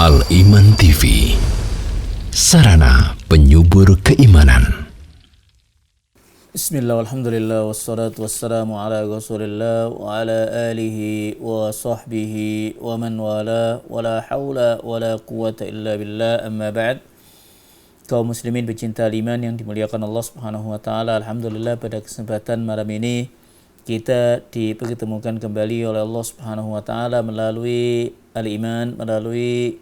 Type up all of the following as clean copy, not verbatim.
Al-Iman TV, sarana penyubur keimanan. Bismillah, alhamdulillah, wassalatu wassalamu ala rasulillah wa ala alihi wa sahbihi wa man wala wa la hawla wa la quwata illa billah, amma ba'd. Kaum muslimin pecinta iman yang dimuliakan Allah subhanahu wa ta'ala, alhamdulillah pada kesempatan malam ini kita dipertemukan kembali oleh Allah subhanahu wa ta'ala melalui Al-Iman, melalui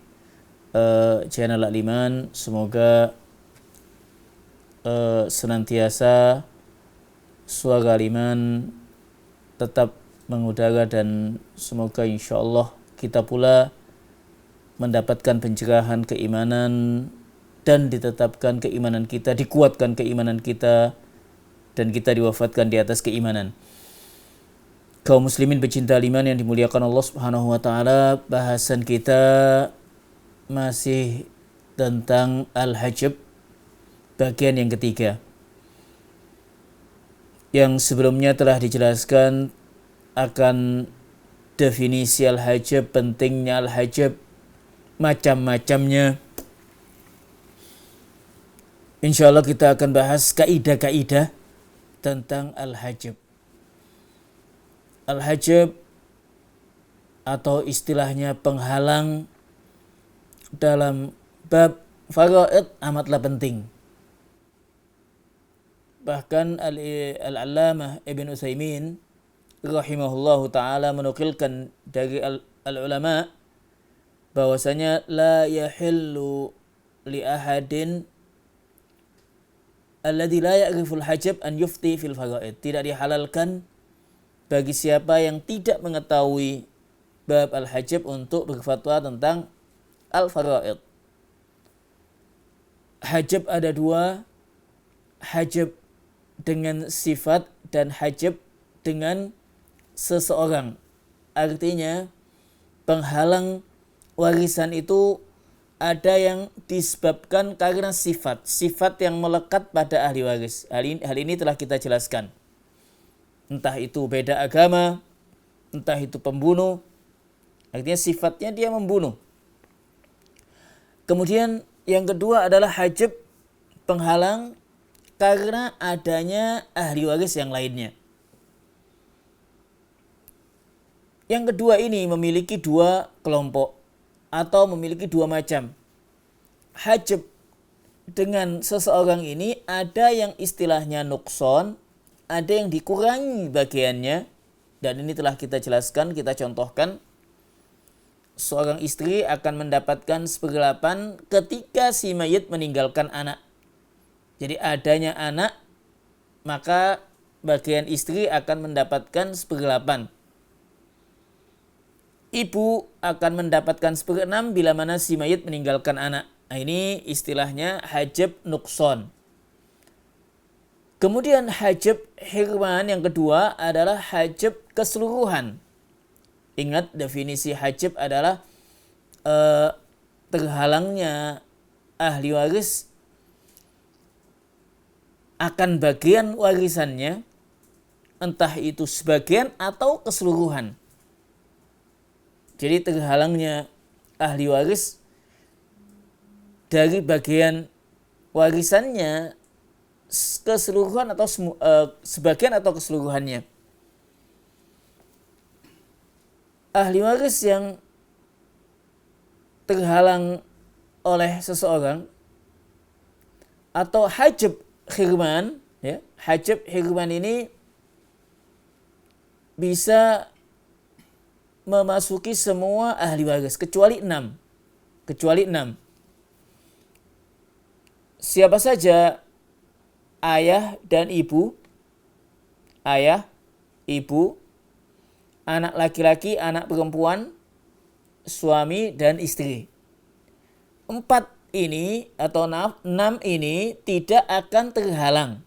channel Al-Iman. Semoga senantiasa suara Al-Iman tetap mengudara dan semoga insyaAllah kita pula mendapatkan pencerahan keimanan dan ditetapkan keimanan kita, dikuatkan keimanan kita, dan kita diwafatkan di atas keimanan. Kaum muslimin pecinta iman yang dimuliakan Allah subhanahu wa ta'ala, bahasan kita masih tentang Al-Hajab bagian yang ketiga, yang sebelumnya telah dijelaskan akan definisi Al-Hajab, pentingnya Al-Hajab, macam-macamnya. Insya Allah kita akan bahas kaidah-kaidah tentang Al-Hajab. Al-Hajab atau istilahnya penghalang dalam bab faraid amatlah penting. Bahkan Al-Allamah Ibn Utsaimin rahimahullahu ta'ala menukilkan dari al-ulama bahwasanya la yahillu li ahadin alladhi la ya'riful hajab an yufti fil faraid. Tidak dihalalkan bagi siapa yang tidak mengetahui bab al-hajab untuk berfatwa tentang al-faraid. Hajab ada dua, hajab dengan sifat dan hajab dengan seseorang. Artinya penghalang warisan itu ada yang disebabkan karena sifat yang melekat pada ahli waris. Hal ini telah kita jelaskan. Entah itu beda agama, entah itu pembunuh, artinya sifatnya dia membunuh. Kemudian yang kedua adalah hajab, penghalang karena adanya ahli waris yang lainnya. Yang kedua ini memiliki dua kelompok atau memiliki dua macam. Hajab dengan seseorang ini ada yang istilahnya nukson, ada yang dikurangi bagiannya, dan ini telah kita jelaskan, kita contohkan. Seorang istri akan mendapatkan 1/8 ketika si mayit meninggalkan anak. Jadi adanya anak, maka bagian istri akan mendapatkan 1/8. Ibu akan mendapatkan 1/6 bila mana si mayit meninggalkan anak. Nah, ini istilahnya hajab nukson. Kemudian hajab hirman yang kedua adalah hajab keseluruhan. Ingat, definisi hajab adalah terhalangnya ahli waris akan bagian warisannya, entah itu sebagian atau keseluruhan. Jadi terhalangnya ahli waris dari bagian warisannya keseluruhan atau sebagian atau keseluruhannya. Ahli waris yang terhalang oleh seseorang atau hajab hirman, ya, hajab hirman ini bisa memasuki semua ahli waris kecuali 6. Siapa saja? Ayah dan ibu, anak laki-laki, anak perempuan, suami dan istri. 4 ini atau 6 ini tidak akan terhalang.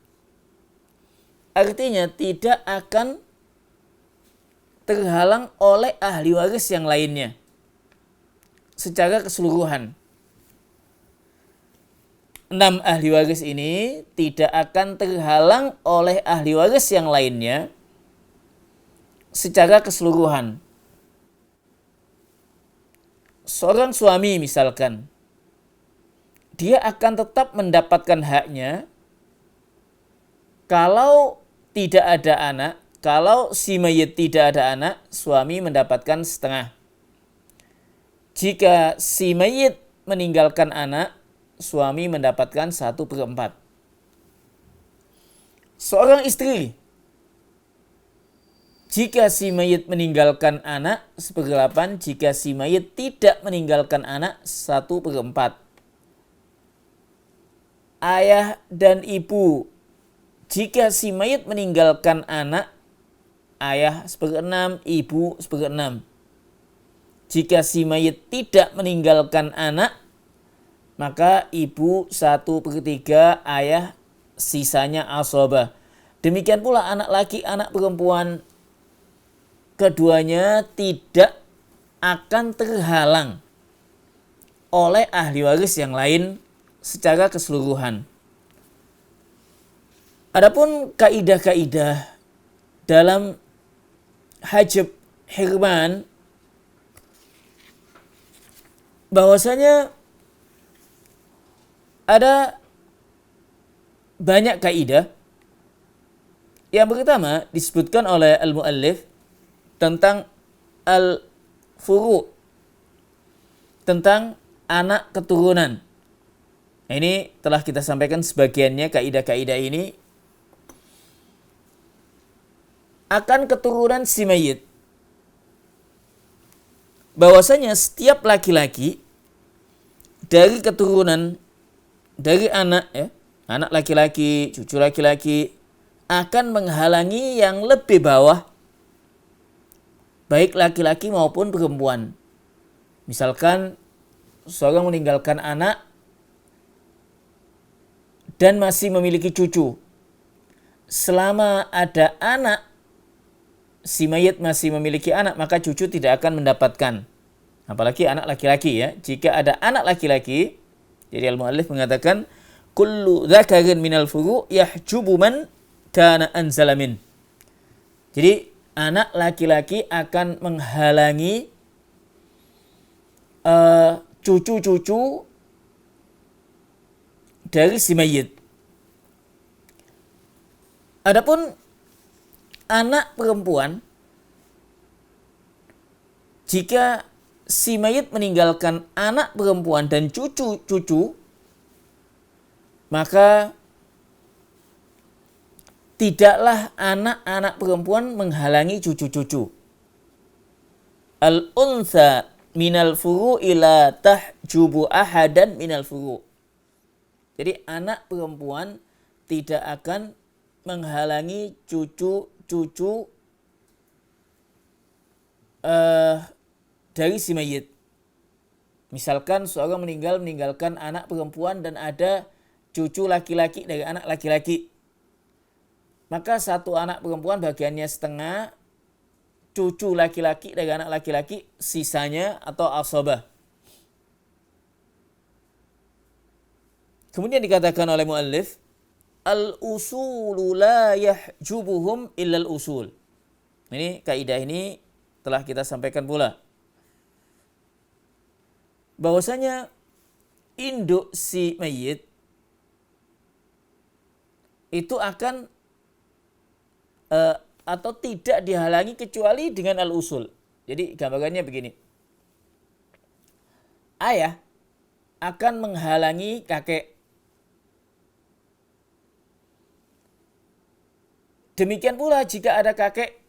Artinya tidak akan terhalang oleh ahli waris yang lainnya secara keseluruhan. 6 ahli waris ini tidak akan terhalang oleh ahli waris yang lainnya secara keseluruhan. seorang suami misalkan, dia akan tetap mendapatkan haknya kalau tidak ada anak. Kalau si mayit tidak ada anak, suami mendapatkan setengah. Jika si mayit meninggalkan anak, suami mendapatkan 1/4. Seorang istri, jika si mayit meninggalkan anak, 1/8. Jika si mayit tidak meninggalkan anak, 1/4. Ayah dan ibu, jika si mayit meninggalkan anak, ayah 1/6, ibu 1/6. Jika si mayit tidak meninggalkan anak, maka ibu 1/3, ayah sisanya asabah. Demikian pula anak laki, anak perempuan, keduanya tidak akan terhalang oleh ahli waris yang lain secara keseluruhan. Adapun kaidah-kaidah dalam hajab hirman, bahwasanya ada banyak kaidah. Yang pertama disebutkan oleh al-muallif tentang al-furu', tentang anak keturunan. Nah, ini telah kita sampaikan sebagiannya, kaidah-kaidah ini. Akan keturunan si mayit, bahwasanya setiap laki-laki dari keturunan, dari anak, anak laki-laki, cucu laki-laki, akan menghalangi yang lebih bawah, baik laki-laki maupun perempuan. Misalkan seorang meninggalkan anak dan masih memiliki cucu. Selama ada anak, si mayit masih memiliki anak, maka cucu tidak akan mendapatkan. Apalagi anak laki-laki ya. Jika ada anak laki-laki, jadi al-muallif mengatakan kullu dzakarin minal furu' yahjubu man kana anzala min. Jadi anak laki-laki akan menghalangi cucu-cucu dari si mayit. Adapun anak perempuan, jika si mayit meninggalkan anak perempuan dan cucu-cucu, maka tidaklah anak-anak perempuan menghalangi cucu-cucu. Al-untha minal furu'i la tahjubu ahadan minal furu'. Jadi anak perempuan tidak akan menghalangi cucu-cucu dari si mayit. Misalkan seorang meninggalkan anak perempuan dan ada cucu laki-laki dari anak laki-laki. Maka satu anak perempuan bagiannya setengah, cucu laki-laki dari anak laki-laki sisanya atau asabah. Kemudian dikatakan oleh muallif, al-usulu la yahjubuhum illal usul. Ini kaidah ini telah kita sampaikan pula. Bahwasanya induk si mayit itu akan atau tidak dihalangi kecuali dengan al-usul. Jadi gambarannya begini. Ayah akan menghalangi kakek. Demikian pula jika ada kakek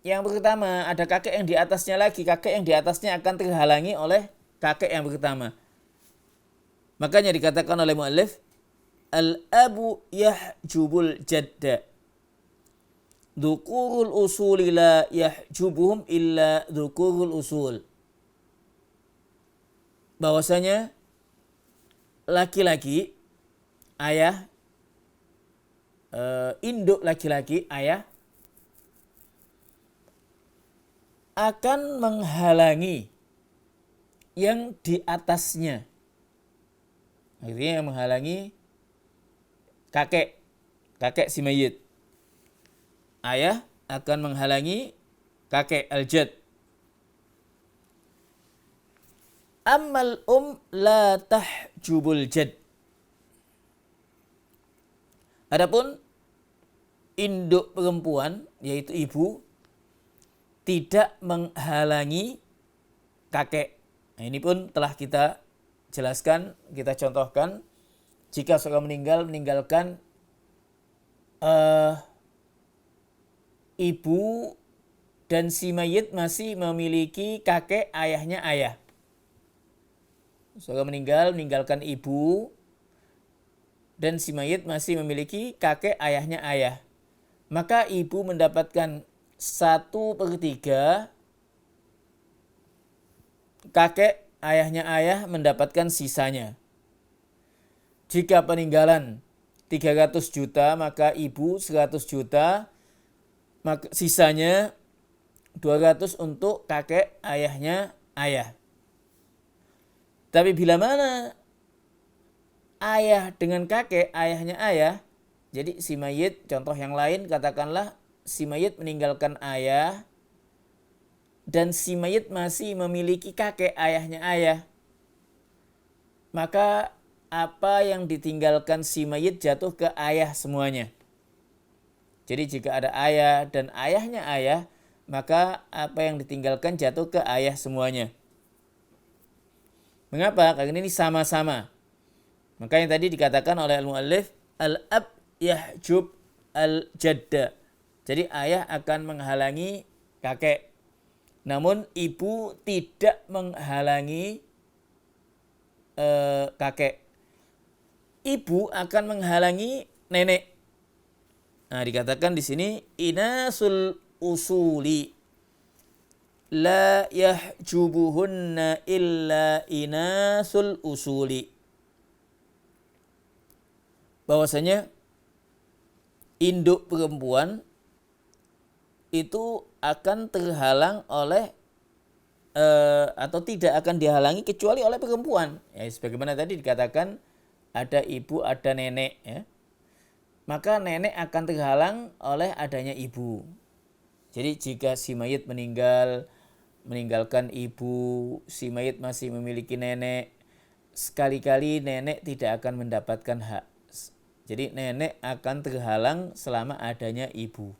yang pertama, ada kakek yang di atasnya lagi, kakek yang di atasnya akan terhalangi oleh kakek yang pertama. Makanya dikatakan oleh muallif, al-abu yahjubul jadda. Dzukurul usuli la yahjubuhum illa dzukurul usul. Bahwasanya laki-laki, ayah, induk laki-laki, ayah, akan menghalangi yang di atasnya. Artinya yang menghalangi kakek si mayit. Ayah akan menghalangi kakek al-jad. Ammal la tahjubul jad. Adapun induk perempuan yaitu ibu tidak menghalangi kakek. Nah, ini pun telah kita jelaskan, kita contohkan. Jika seorang meninggalkan ibu dan si mayit masih memiliki kakek ayahnya ayah. Seorang meninggalkan ibu dan si mayit masih memiliki kakek ayahnya ayah. Maka ibu mendapatkan 1/3, kakek ayahnya ayah mendapatkan sisanya. Jika peninggalan 300 juta, maka ibu 100 juta, maka sisanya 200 untuk kakek ayahnya ayah. Tapi bila mana ayah dengan kakek ayahnya ayah, jadi si mayit, contoh yang lain, katakanlah si mayit meninggalkan ayah dan si mayit masih memiliki kakek ayahnya ayah, maka apa yang ditinggalkan si mayit jatuh ke ayah semuanya. Jadi jika ada ayah dan ayahnya ayah, maka apa yang ditinggalkan jatuh ke ayah semuanya. Mengapa? Karena ini sama-sama. Makanya tadi dikatakan oleh al-muallif, al-ab yahjub al-jadda. Jadi ayah akan menghalangi kakek. Namun ibu tidak menghalangi kakek. Ibu akan menghalangi nenek. Nah, dikatakan di sini inasul usuli la yahjubuhunna illa inasul usuli. Bahwasanya induk perempuan itu akan terhalang oleh atau tidak akan dihalangi kecuali oleh perempuan. Ya, sebagaimana tadi dikatakan ada ibu, ada nenek, ya. Maka nenek akan terhalang oleh adanya ibu. Jadi jika si mayit meninggalkan ibu, si mayit masih memiliki nenek, sekali-kali nenek tidak akan mendapatkan hak. Jadi nenek akan terhalang selama adanya ibu.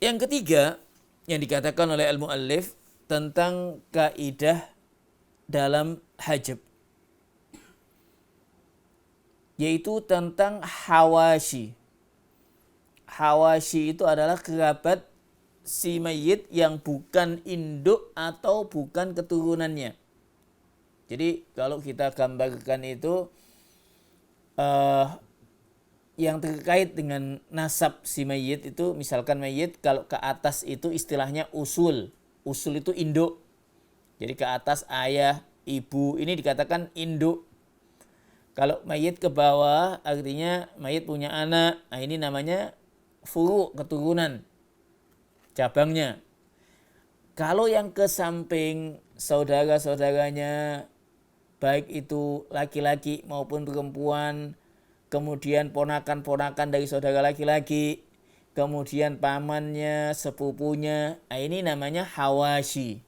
Yang ketiga yang dikatakan oleh al-muallif tentang kaidah dalam hajab, yaitu tentang hawashi. Hawashi itu adalah kerabat si mayit yang bukan induk atau bukan keturunannya. Jadi kalau kita gambarkan itu yang terkait dengan nasab si mayit itu, misalkan mayit kalau ke atas itu istilahnya usul. Usul itu induk. Jadi ke atas ayah, ibu, ini dikatakan induk. Kalau mayit ke bawah artinya mayit punya anak. Nah, ini namanya furu, keturunan, cabangnya. Kalau yang ke samping saudara-saudaranya, baik itu laki-laki maupun perempuan, kemudian ponakan-ponakan dari saudara laki-laki, kemudian pamannya, sepupunya, nah ini namanya hawashi.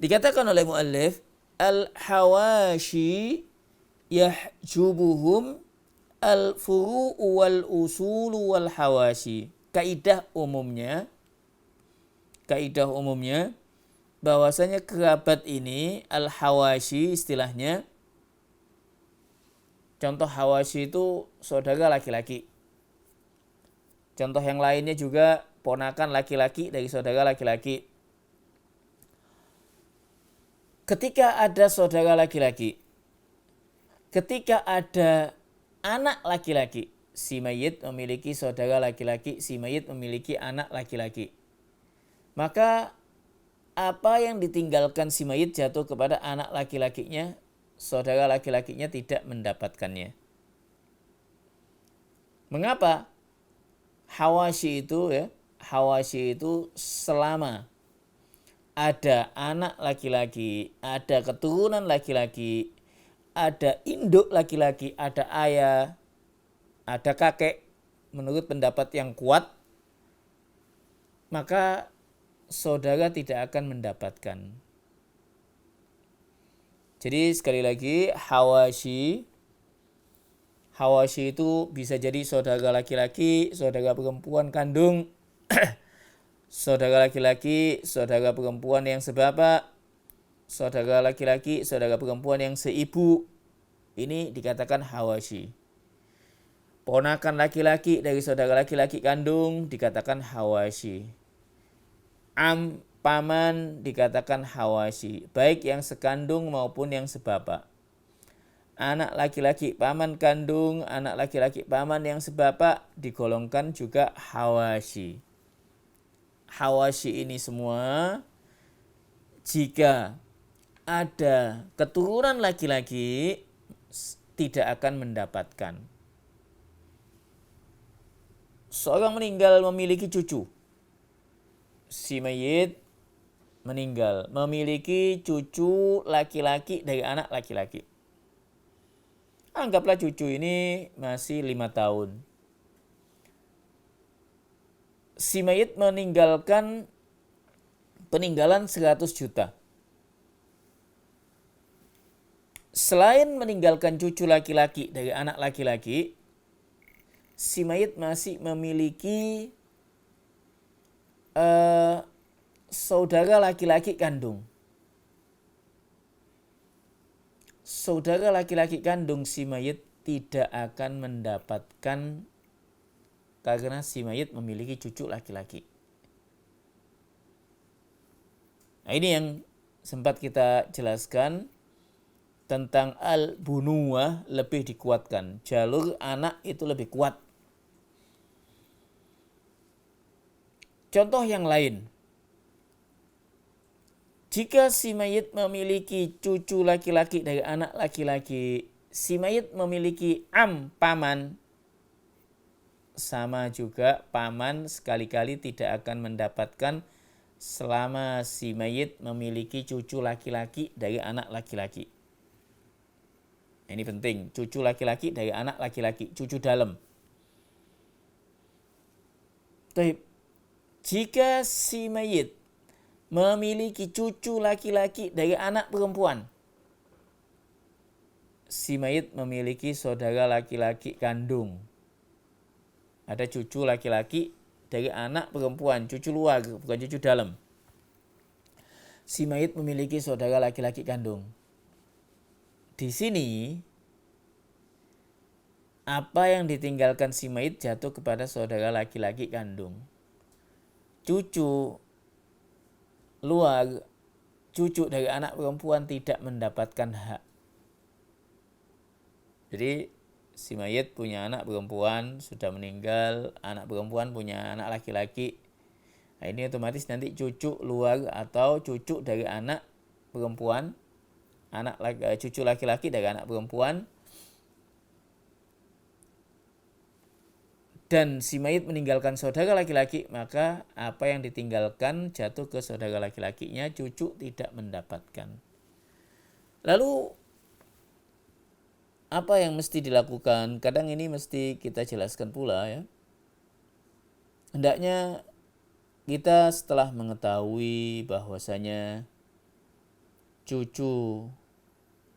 Dikatakan oleh muallif, al-hawashi yahjubuhum al-furu'u wal-usulu wal-hawashi. Kaidah umumnya bahwasanya kerabat ini al-hawashi istilahnya, contoh hawashi itu saudara laki-laki. Contoh yang lainnya juga ponakan laki-laki dari saudara laki-laki. Ketika ada saudara laki-laki, ketika ada anak laki-laki, si mayit memiliki saudara laki-laki, si mayit memiliki anak laki-laki, maka apa yang ditinggalkan si mayit jatuh kepada anak laki-lakinya, saudara laki-lakinya tidak mendapatkannya. Mengapa? Hawashi itu selama ada anak laki-laki, ada keturunan laki-laki, ada induk laki-laki, ada ayah, ada kakek, menurut pendapat yang kuat, maka saudara tidak akan mendapatkan. Jadi sekali lagi, hawashi itu bisa jadi saudara laki-laki, saudara perempuan kandung, saudara laki-laki, saudara perempuan yang sebapak, saudara laki-laki, saudara perempuan yang seibu. Ini dikatakan hawashi. Ponakan laki-laki dari saudara laki-laki kandung dikatakan hawashi. Paman dikatakan hawashi, baik yang sekandung maupun yang sebapak. Anak laki-laki paman kandung, anak laki-laki paman yang sebapak digolongkan juga hawashi. Hawashi ini semua jika ada keturunan laki-laki tidak akan mendapatkan. Seorang meninggal memiliki cucu. Si mayit meninggal memiliki cucu laki-laki dari anak laki-laki. Anggaplah cucu ini masih 5 tahun. Si mayit meninggalkan peninggalan 100 juta. Selain meninggalkan cucu laki-laki dari anak laki-laki, si mayit masih memiliki saudara laki-laki kandung. Saudara laki-laki kandung si mayit tidak akan mendapatkan karena si mayit memiliki cucu laki-laki. Nah, ini yang sempat kita jelaskan tentang al-bunuwah lebih dikuatkan. Jalur anak itu lebih kuat. Contoh yang lain. Jika si mayit memiliki cucu laki-laki dari anak laki-laki, si mayit memiliki paman, sama juga paman sekali-kali tidak akan mendapatkan selama si mayit memiliki cucu laki-laki dari anak laki-laki. Ini penting, cucu laki-laki dari anak laki-laki, cucu dalam. Jika si mayit memiliki cucu laki-laki dari anak perempuan, si mayit memiliki saudara laki-laki kandung. Ada cucu laki-laki dari anak perempuan, cucu luar, bukan cucu dalam. Si mayit memiliki saudara laki-laki kandung. Di sini, apa yang ditinggalkan si mayit jatuh kepada saudara laki-laki kandung. Cucu luar, cucu dari anak perempuan tidak mendapatkan hak. Jadi si mayit punya anak perempuan, sudah meninggal, anak perempuan punya anak laki-laki. Nah, ini otomatis nanti cucu luar atau cucu dari anak perempuan, cucu laki-laki dari anak perempuan, dan si mayit meninggalkan saudara laki-laki, maka apa yang ditinggalkan jatuh ke saudara laki-lakinya, cucu tidak mendapatkan. Lalu apa yang mesti dilakukan? Kadang ini mesti kita jelaskan pula ya. Hendaknya kita setelah mengetahui bahwasanya cucu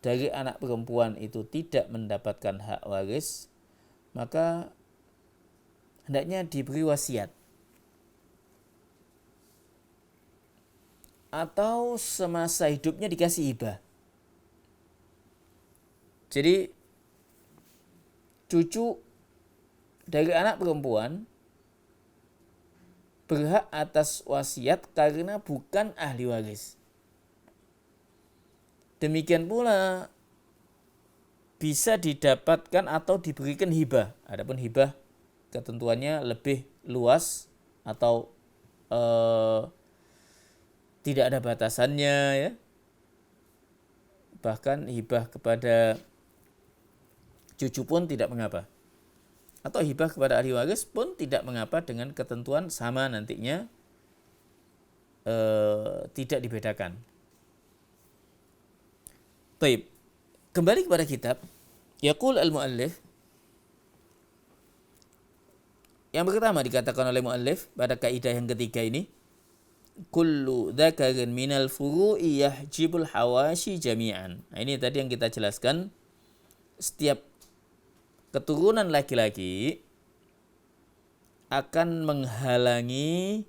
dari anak perempuan itu tidak mendapatkan hak waris, maka hendaknya diberi wasiat atau semasa hidupnya dikasih hibah. Jadi cucu dari anak perempuan berhak atas wasiat karena bukan ahli waris. Demikian pula bisa didapatkan atau diberikan hibah. Adapun hibah ketentuannya lebih luas atau tidak ada batasannya ya. Bahkan hibah kepada cucu pun tidak mengapa. Atau hibah kepada ahli waris pun tidak mengapa dengan ketentuan sama nantinya, tidak dibedakan. Baik, kembali kepada kitab. Yaqul al-muallif. Yang pertama dikatakan oleh muallif pada kaidah yang ketiga ini, kullu dzakarin minal furu'i yahjibul hawashi jami'an. Nah, ini tadi yang kita jelaskan, setiap keturunan laki-laki akan menghalangi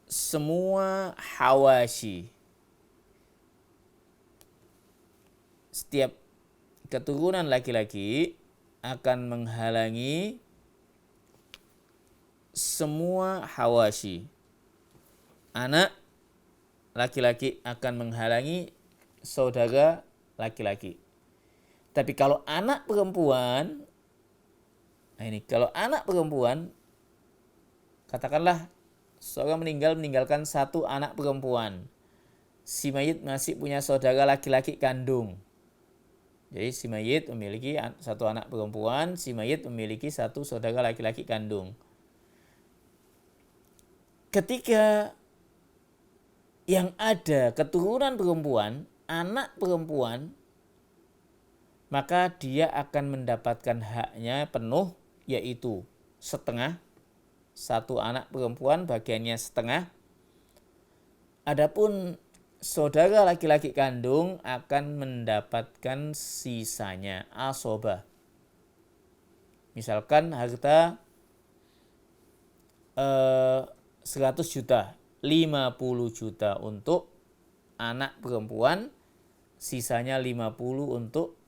semua hawashi. Setiap keturunan laki-laki akan menghalangi semua hawashi. Anak laki-laki akan menghalangi saudara laki-laki. Tapi kalau anak perempuan, nah ini kalau anak perempuan, katakanlah seorang meninggalkan satu anak perempuan. Si mayit masih punya saudara laki-laki kandung. Jadi si mayit memiliki satu anak perempuan, si mayit memiliki satu saudara laki-laki kandung. Ketika yang ada keturunan perempuan, anak perempuan, maka dia akan mendapatkan haknya penuh, yaitu setengah. Satu anak perempuan bagiannya setengah. Adapun saudara laki-laki kandung akan mendapatkan sisanya, asobah. Misalkan harta 100 juta, 50 juta untuk anak perempuan, sisanya 50 untuk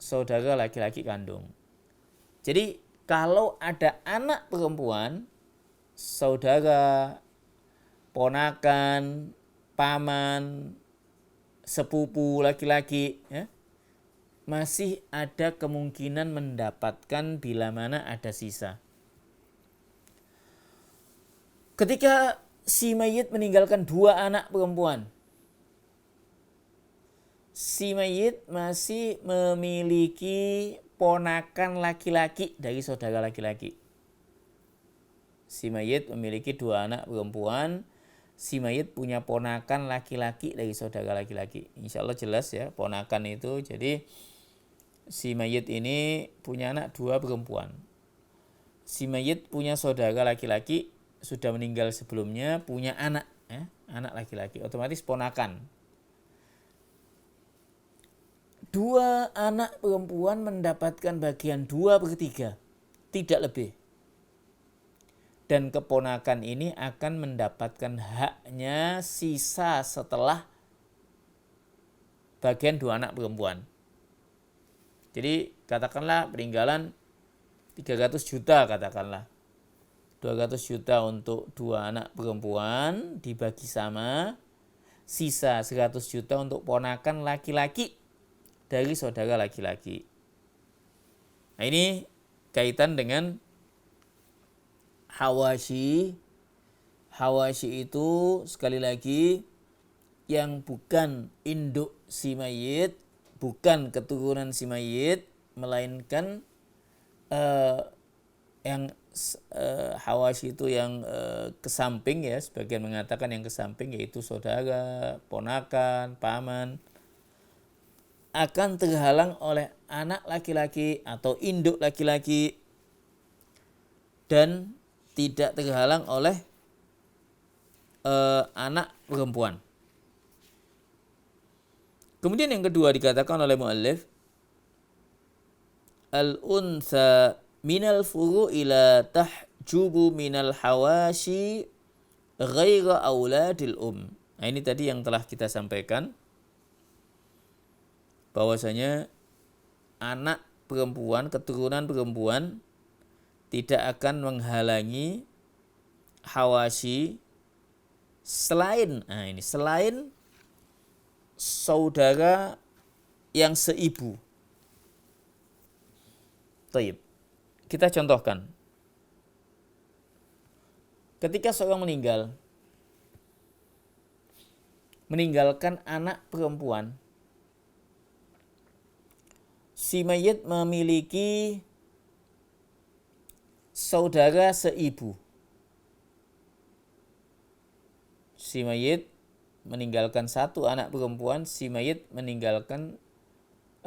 saudara laki-laki kandung. Jadi kalau ada anak perempuan, saudara, ponakan, paman, sepupu laki-laki, ya, masih ada kemungkinan mendapatkan bila mana ada sisa. Ketika si mayit meninggalkan 2 anak perempuan, si mayit masih memiliki ponakan laki-laki dari saudara laki-laki. Si mayit memiliki 2 anak perempuan, si mayit punya ponakan laki-laki dari saudara laki-laki. Insya Allah jelas ya, ponakan itu. Jadi si mayit ini punya anak 2 perempuan. Si mayit punya saudara laki-laki, sudah meninggal sebelumnya, punya anak, ya, anak laki-laki, otomatis ponakan. 2 anak perempuan mendapatkan bagian 2/3, tidak lebih. Dan keponakan ini akan mendapatkan haknya sisa setelah bagian 2 anak perempuan. Jadi katakanlah peninggalan 300 juta katakanlah. 200 juta untuk 2 anak perempuan dibagi sama, sisa 100 juta untuk ponakan laki-laki dari saudara laki-laki. Nah, ini kaitan dengan hawashi. Hawashi itu sekali lagi yang bukan induk si mayit, bukan keturunan si mayit, melainkan yang hawashi itu yang kesamping, ya, sebagian mengatakan yang kesamping, yaitu saudara, ponakan, paman, akan terhalang oleh anak laki-laki atau induk laki-laki dan tidak terhalang oleh anak perempuan. Kemudian yang kedua dikatakan oleh muallif, al-unsa minal furu'i la tahjubu minal hawashi ghaira auladil Nah, ini tadi yang telah kita sampaikan, bahwasanya anak perempuan, keturunan perempuan tidak akan menghalangi hawashi selain saudara yang seibu. Taib. Kita contohkan. Ketika seorang meninggalkan anak perempuan, si mayit memiliki saudara seibu. Si mayit meninggalkan 1 anak perempuan, si mayit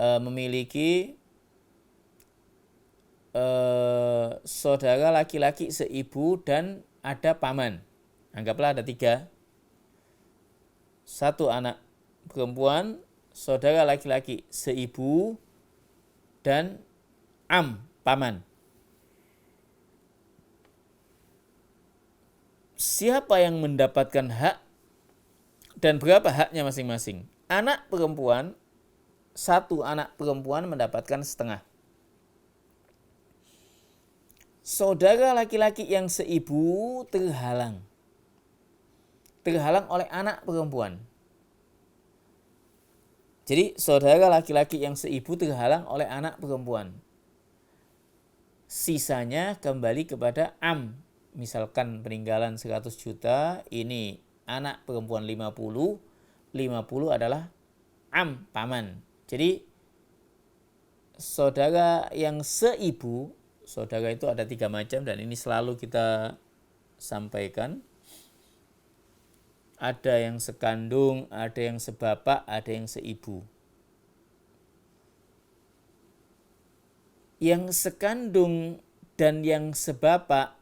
memiliki saudara laki-laki seibu dan ada paman. Anggaplah ada 3. 1 anak perempuan, saudara laki-laki seibu, dan paman. Siapa yang mendapatkan hak dan berapa haknya masing-masing? Anak perempuan, 1 anak perempuan mendapatkan setengah. Saudara laki-laki yang seibu terhalang oleh anak perempuan. Jadi saudara laki-laki yang seibu terhalang oleh anak perempuan. Sisanya kembali kepada Misalkan peninggalan 100 juta, ini anak perempuan 50 adalah paman. Jadi saudara yang seibu, saudara itu ada 3 macam dan ini selalu kita sampaikan. Ada yang sekandung, ada yang sebapak, ada yang seibu. Yang sekandung dan yang sebapak,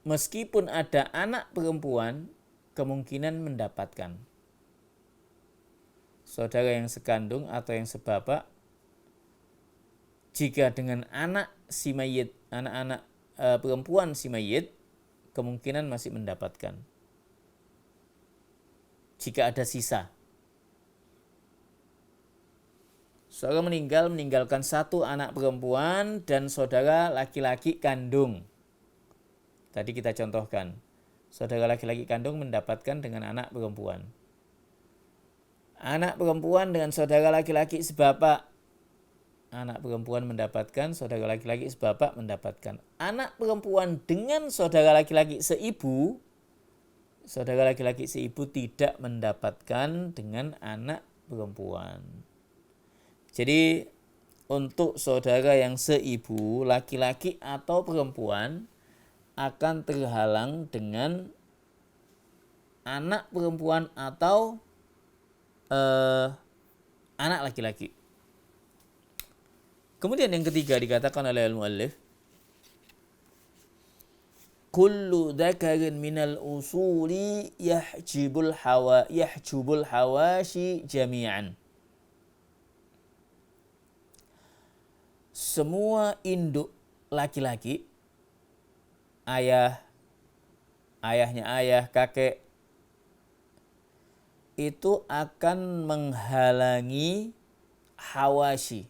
meskipun ada anak perempuan, kemungkinan mendapatkan. Saudara yang sekandung atau yang sebapak, jika dengan anak si mayit, anak-anak perempuan si mayit, kemungkinan masih mendapatkan. Jika ada sisa. Saudara meninggalkan 1 anak perempuan dan saudara laki-laki kandung. Tadi kita contohkan. Saudara laki-laki kandung mendapatkan dengan anak perempuan. Anak perempuan dengan saudara laki-laki sebapak. Anak perempuan mendapatkan, saudara laki-laki sebapak mendapatkan. Anak perempuan dengan saudara laki-laki seibu, saudara laki-laki seibu tidak mendapatkan dengan anak perempuan. Jadi untuk saudara yang seibu, laki-laki atau perempuan, akan terhalang dengan anak perempuan atau anak laki-laki. Kemudian yang ketiga dikatakan oleh al-muallif, kullu dzakarin minal usuli yahjubul hawashi jami'an. Semua induk laki-laki, ayahnya ayah, kakek, itu akan menghalangi hawashi.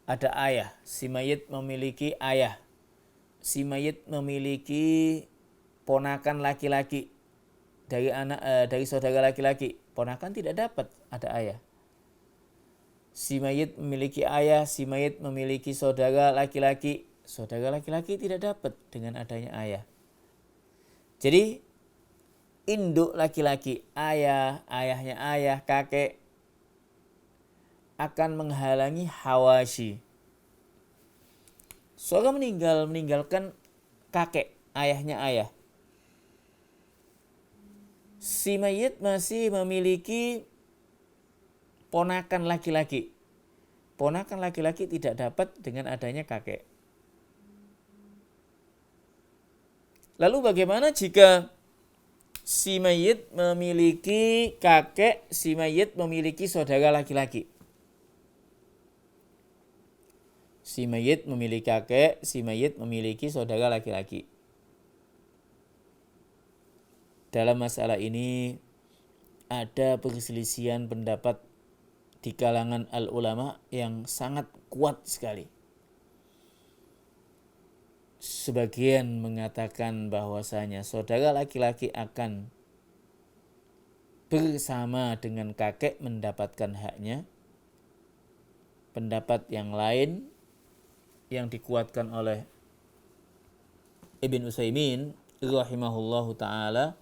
Ada ayah, si mayit memiliki ayah. Si mayit memiliki ponakan laki-laki dari saudara laki-laki. Ponakan tidak dapat ada ayah. Si mayit memiliki ayah, si mayit memiliki saudara laki-laki. Saudara laki-laki tidak dapat dengan adanya ayah. Jadi induk laki-laki, ayahnya ayah, kakek, akan menghalangi hawashi. Seorang meninggalkan kakek, ayahnya ayah. Si mayit masih memiliki ponakan laki-laki. Ponakan laki-laki tidak dapat dengan adanya kakek. Lalu bagaimana jika si mayit memiliki kakek, si mayit memiliki saudara laki-laki? Si mayit memiliki kakek, si mayit memiliki saudara laki-laki. Dalam masalah ini ada perselisihan pendapat di kalangan al-ulama yang sangat kuat sekali. Sebagian mengatakan bahwasanya saudara laki-laki akan bersama dengan kakek mendapatkan haknya. Pendapat yang lain yang dikuatkan oleh Ibn Utsaimin rahimahullahu ta'ala,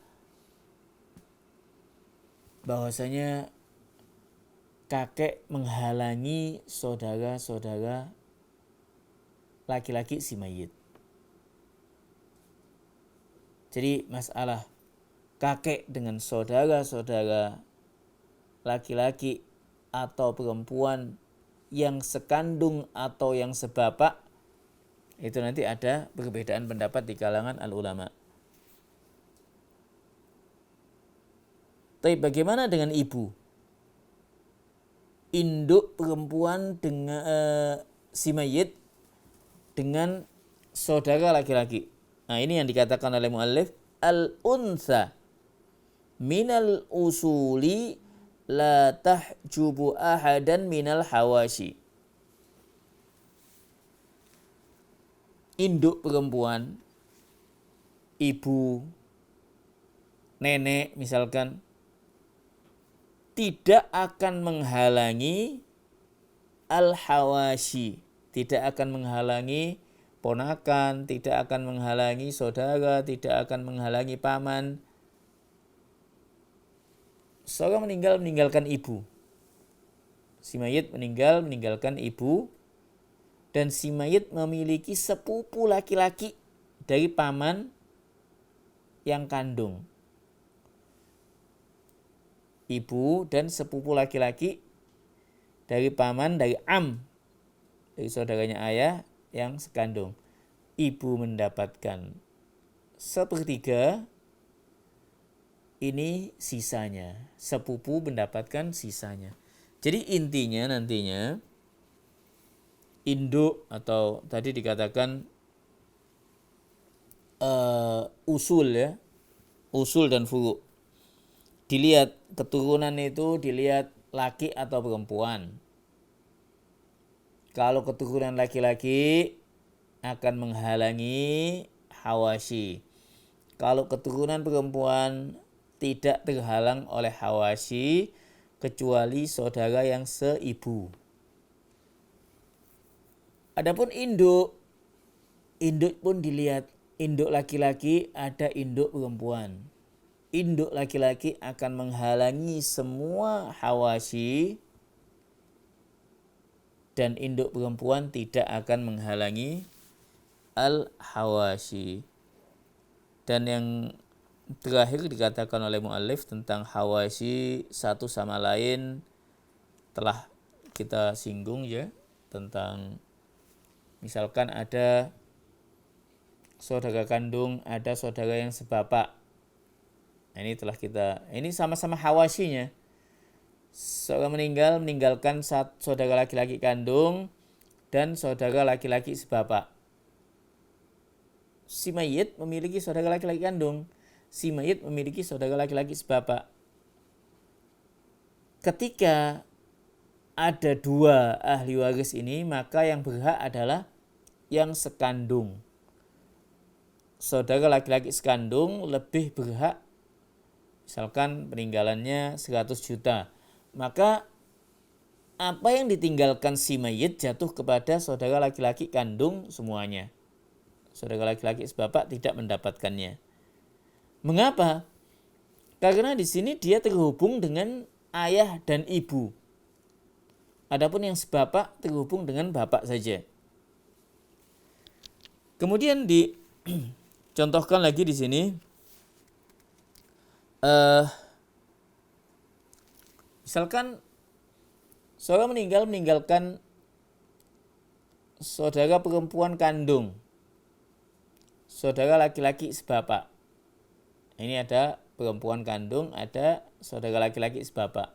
bahwasanya kakek menghalangi saudara-saudara laki-laki si mayit. Jadi masalah kakek dengan saudara-saudara laki-laki atau perempuan yang sekandung atau yang sebapak, itu nanti ada perbedaan pendapat di kalangan al-ulama. Tapi bagaimana dengan ibu? Induk perempuan dengan si mayit dengan saudara laki-laki. Nah, ini yang dikatakan oleh muallif, al-untha minal usuli la tahjubu ahadan minal hawashi. Induk perempuan, ibu, nenek misalkan, tidak akan menghalangi al-hawashi, tidak akan menghalangi ponakan, tidak akan menghalangi saudara, tidak akan menghalangi paman. Seorang meninggalkan ibu. Si mayit meninggalkan ibu, dan si mayit memiliki sepupu laki-laki dari paman yang kandung. Ibu dan sepupu laki-laki dari paman, dari dari saudaranya ayah yang sekandung. Ibu mendapatkan 1/3, ini sisanya. Sepupu mendapatkan sisanya. Jadi intinya nantinya induk atau tadi dikatakan usul ya, usul dan furu. Dilihat keturunan itu, dilihat laki atau perempuan. Kalau keturunan laki-laki akan menghalangi hawashi. Kalau keturunan perempuan tidak terhalang oleh hawashi kecuali saudara yang seibu. Adapun induk pun dilihat, induk laki-laki ada induk perempuan. Induk laki-laki akan menghalangi semua hawashi, dan induk perempuan tidak akan menghalangi al-hawashi. Dan yang terakhir dikatakan oleh muallif tentang hawashi satu sama lain telah kita singgung ya, tentang misalkan ada saudara kandung, ada saudara yang sebapak. Nah, ini sama-sama hawashinya. Seorang meninggalkan saudara laki-laki kandung dan saudara laki-laki sebapak. Si mayit memiliki saudara laki-laki kandung, si mayit memiliki saudara laki-laki sebapak. Ketika ada dua ahli waris ini, maka yang berhak adalah yang sekandung. Saudara laki-laki sekandung lebih berhak, misalkan peninggalannya 100 juta, maka apa yang ditinggalkan si mayit jatuh kepada saudara laki-laki kandung semuanya. Saudara laki-laki sebapak tidak mendapatkannya. Mengapa? Karena di sini dia terhubung dengan ayah dan ibu. Adapun yang sebapak terhubung dengan bapak saja. Kemudian dicontohkan lagi di sini. Misalkan seorang meninggalkan saudara perempuan kandung, saudara laki-laki sebapak. Ini ada perempuan kandung, ada saudara laki-laki sebapak.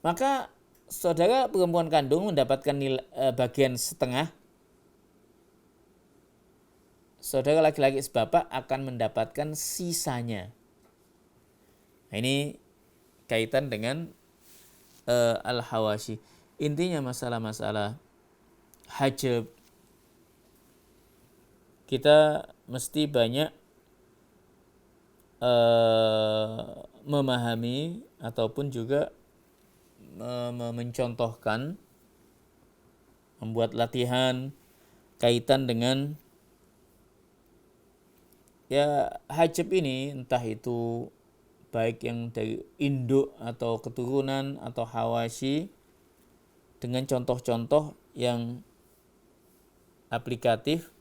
Maka saudara perempuan kandung mendapatkan bagian setengah. Saudara laki-laki sebapak akan mendapatkan sisanya. Nah, ini kaitan dengan al-hawashi. Intinya masalah-masalah hajab, kita mesti banyak memahami ataupun juga mencontohkan, membuat latihan kaitan dengan ya hajab ini, entah itu baik yang dari induk atau keturunan atau hawashi, dengan contoh-contoh yang aplikatif,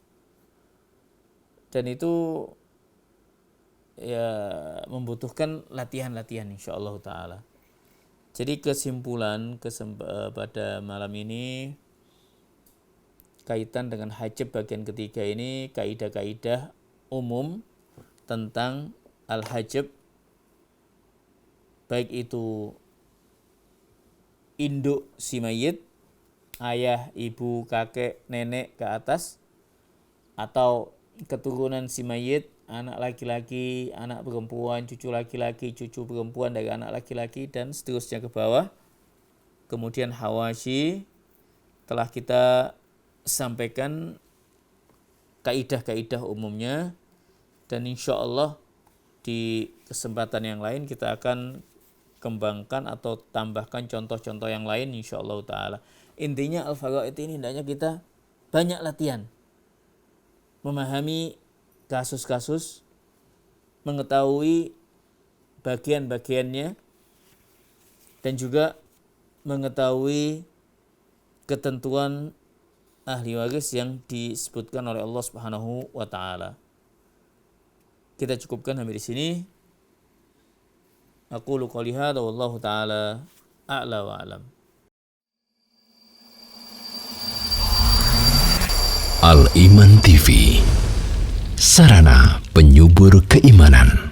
dan itu ya membutuhkan latihan-latihan insyaallah ta'ala. Jadi kesimpulan pada malam ini kaitan dengan hajab bagian ketiga ini kaidah-kaidah umum tentang al-hajab, baik itu induk si mayit, ayah, ibu, kakek, nenek ke atas, atau keturunan si mayit, anak laki-laki, anak perempuan, cucu laki-laki, cucu perempuan dari anak laki-laki, dan seterusnya ke bawah. Kemudian hawashi telah kita sampaikan kaidah-kaidah umumnya, dan insya Allah di kesempatan yang lain kita akan kembangkan atau tambahkan contoh-contoh yang lain insya Allah ta'ala. Intinya al-faraid ini hendaknya kita banyak latihan, memahami kasus-kasus, mengetahui bagian-bagiannya, dan juga mengetahui ketentuan ahli waris yang disebutkan oleh Allah Subhanahu wa taala. Kita cukupkan sampai di sini. Aqulu qouli hadza wallahu taala a'la wa a'lam. Al-Iman TV, sarana penyubur keimanan.